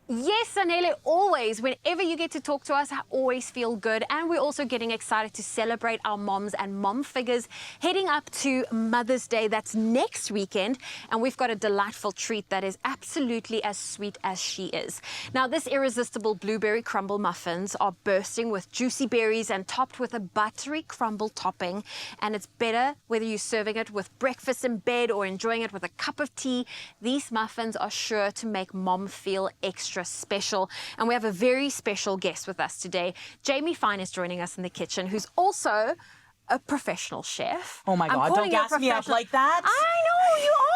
Yes, Anele, always. Whenever you get to talk to us, I always feel good. And we're also getting excited to celebrate our moms and mom figures heading up to Mother's Day. That's next weekend. And we've got a delightful treat that is absolutely as sweet as she is. Now, this irresistible blueberry crumble muffins are bursting with juicy berries and topped with a buttery crumble topping. And it's better whether you're serving it with breakfast in bed or enjoying it with a cup of tea. These muffins are sure to make mom feel extra special. And we have a very special guest with us today. Jamie Fine is joining us in the kitchen, who's also a professional chef. Oh my God, don't gas me up like that. I know, you are.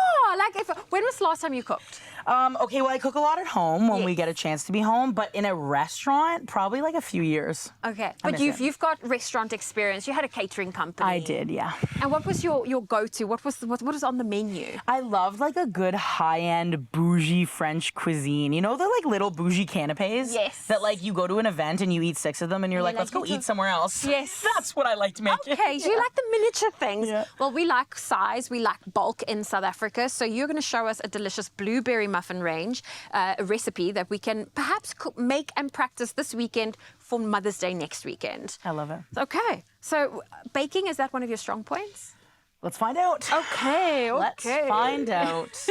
When was the last time you cooked? Okay, well, I cook a lot at home when we get a chance to be home, but in a restaurant, probably like a few years. Okay, but you've got restaurant experience. You had a catering company. I did, yeah. And what was your go-to? What was on the menu? I loved like a good high-end bougie French cuisine. You know the like little bougie canapes? Yes. That like you go to an event and you eat 6 of them and you're like, let's go eat somewhere else. Yes. That's what I like to make. Okay, so you like the miniature things. Yeah. Well, we like size, we like bulk in South Africa. So you're going to show us a delicious blueberry muffin range, a recipe that we can perhaps make and practice this weekend for Mother's Day next weekend. I love it. Okay, so baking, is that one of your strong points? Let's find out. Okay. Let's find out.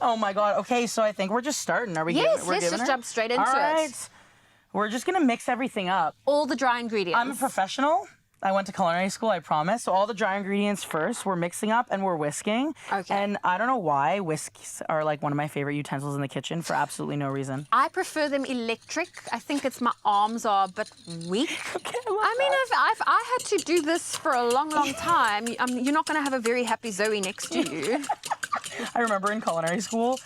Oh my God. Okay, so I think we're just starting. Are we? Yes, let's just jump straight into All right. it. We're just gonna mix everything up. All the dry ingredients. I'm a professional. I went to culinary school, I promise. So all the dry ingredients first, we're mixing up and we're whisking. Okay. And I don't know why whisks are like one of my favorite utensils in the kitchen for absolutely no reason. I prefer them electric. I think it's my arms are a bit weak. Okay, I mean, if I had to do this for a long, long time, you're not going to have a very happy Zoe next to you. I remember in culinary school,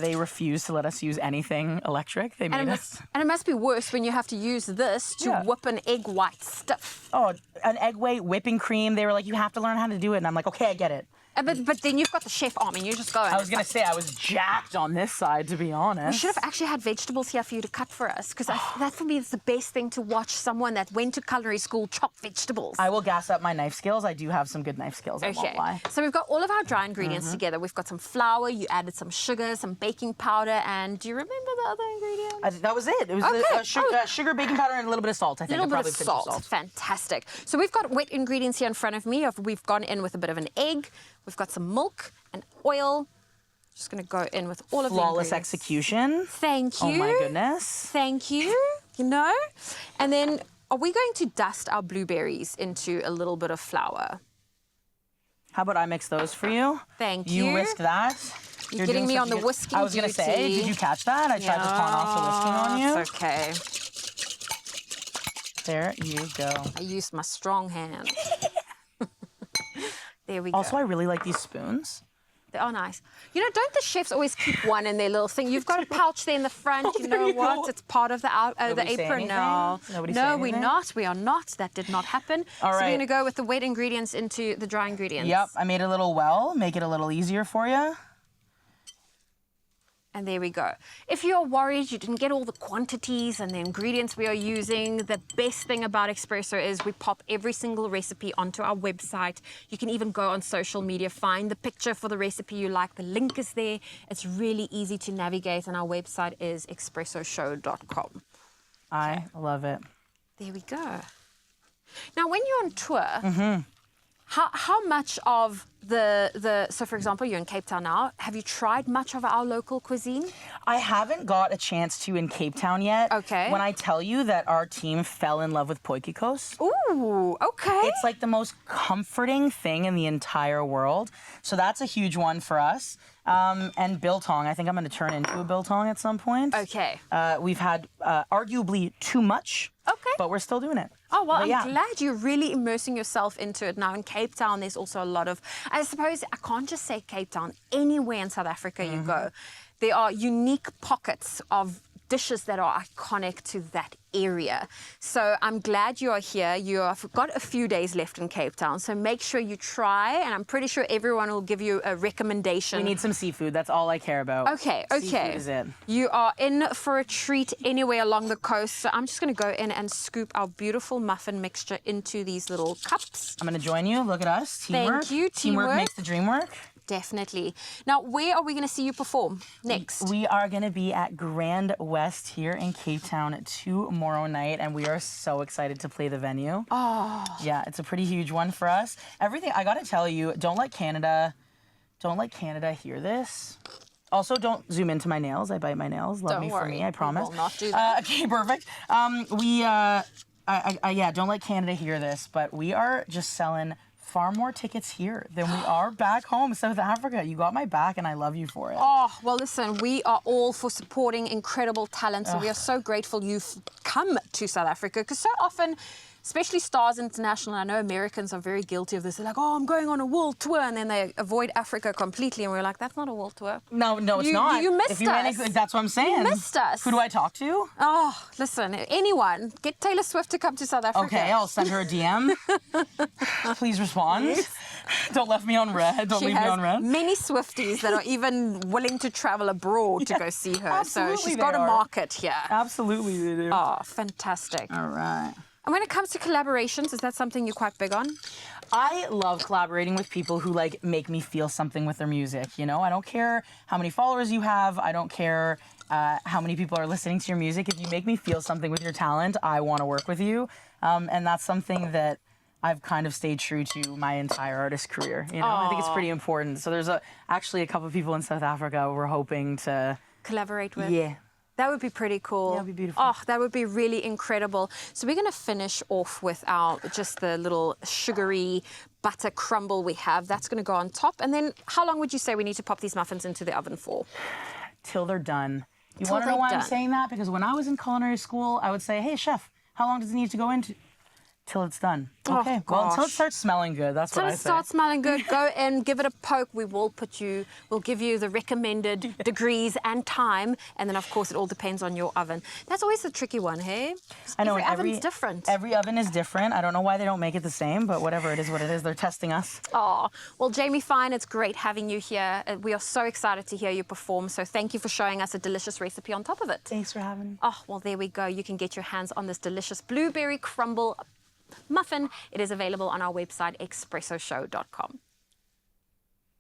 they refused to let us use anything electric. They made us. And it must be worse when you have to use this to whip an egg white stiff. Oh, an egg white whipping cream. They were like, you have to learn how to do it. And I'm like, okay, I get it. But then you've got the chef arm and you just go. I was going to say, I was jacked on this side, to be honest. We should have actually had vegetables here for you to cut for us, because that for me is the best thing, to watch someone that went to culinary school chop vegetables. I will gas up my knife skills. I do have some good knife skills, I won't lie. So we've got all of our dry ingredients together. We've got some flour, you added some sugar, some baking powder, and do you remember the other ingredients? That was it. It was sugar, baking powder, and a little bit of salt, I think. A little bit of salt. Fantastic. So we've got wet ingredients here in front of me. We've gone in with a bit of an egg. We've got some milk and oil. Just going to go in with all of the ingredients. Flawless execution. Thank you. Oh, my goodness. Thank you. You know? And then are we going to dust our blueberries into a little bit of flour? How about I mix those for you? Thank you. You whisk that. You're getting me on the whisking I was going to say, did you catch that? I tried to pawn off the whisking on you. It's okay. There you go. I used my strong hand. There we go. Also, I really like these spoons. They are nice. You know, don't the chefs always keep one in their little thing? You've got a pouch there in the front. Oh, you know what? go. It's part of the apron now. No, we're not. We are not. That did not happen. All right. So we're going to go with the wet ingredients into the dry ingredients. Yep. I made a little well. Make it a little easier for you. And there we go. If you're worried you didn't get all the quantities and the ingredients we are using, the best thing about Expresso is we pop every single recipe onto our website. You can even go on social media, find the picture for the recipe you like. The link is there. It's really easy to navigate, and our website is expressoshow.com. I love it. There we go. Now, when you're on tour, how much of so for example, you're in Cape Town now. Have you tried much of our local cuisine? I haven't got a chance to in Cape Town yet. Okay. When I tell you that our team fell in love with potjiekos. Ooh, okay. It's like the most comforting thing in the entire world. So that's a huge one for us. And biltong. I think I'm going to turn into a biltong at some point. Okay. We've had arguably too much. Okay. But we're still doing it. Oh, well, But I'm glad you're really immersing yourself into it now. In Cape Town, there's also a lot of, I suppose, I can't just say Cape Town. Anywhere in South Africa you go, there are unique pockets of dishes that are iconic to that area. So I'm glad you are here. You've got a few days left in Cape Town, so make sure you try, and I'm pretty sure everyone will give you a recommendation. We need some seafood. That's all I care about. Okay. Seafood is it. You are in for a treat anywhere along the coast, so I'm just going to go in and scoop our beautiful muffin mixture into these little cups. I'm going to join you. Look at us. Teamwork. Thank you. Teamwork makes the dream work. Definitely. Now, where are we going to see you perform next? We are going to be at Grand West here in Cape Town tomorrow night, and we are so excited to play the venue. Oh. Yeah, it's a pretty huge one for us. Everything, I got to tell you, don't let Canada hear this. Also, don't zoom into my nails. I bite my nails. Love Don't me worry, for me, I promise. we will not do that. Okay, perfect. Yeah, don't let Canada hear this, but we are just selling far more tickets here than we are back home, South Africa. You got my back, and I love you for it. Oh, well, listen, we are all for supporting incredible talent, so we are so grateful you've come to South Africa, because so often, especially Stars International, I know Americans are very guilty of this. They're like, oh, I'm going on a world tour, and then they avoid Africa completely, and we're like, that's not a world tour. No, it's not. You missed us. That's what I'm saying. You missed us. Who do I talk to? Oh, listen, anyone. Get Taylor Swift to come to South Africa. Okay, I'll send her a DM. Please respond. Don't leave me on red. Don't leave me on red. Many Swifties that are even willing to travel abroad to go see her. Absolutely, so she's got a market here. Absolutely, they do. Oh, fantastic. All right. And when it comes to collaborations, is that something you're quite big on? I love collaborating with people who like make me feel something with their music. You know, I don't care how many followers you have. I don't care how many people are listening to your music. If you make me feel something with your talent, I want to work with you. And that's something that I've kind of stayed true to my entire artist career. You know, I think it's pretty important. So there's actually a couple of people in South Africa we're hoping to collaborate with. Yeah. That would be pretty cool. Yeah, that would be beautiful. Oh, that would be really incredible. So we're going to finish off with just the little sugary butter crumble we have. That's going to go on top. And then how long would you say we need to pop these muffins into the oven for? Till they're done. You Till want to know they're why I'm done. saying that? Because when I was in culinary school, I would say, hey, chef, how long does it need to go into? Till it's done. Oh, Okay. Well, until it gosh. starts smelling good. That's what I Till it say. starts smelling good, go in, give it a poke. We'll give you the recommended degrees and time. And then, of course, it all depends on your oven. That's always the tricky one, hey? I know, Every oven's different. Every oven is different. I don't know why they don't make it the same, but whatever, it is what it is. They're testing us. Oh, well, Jamie Fine, it's great having you here. We are so excited to hear you perform. So thank you for showing us a delicious recipe on top of it. Thanks for having me. Oh, well, there we go. You can get your hands on this delicious blueberry crumble muffin. It is available on our website, expressoshow.com.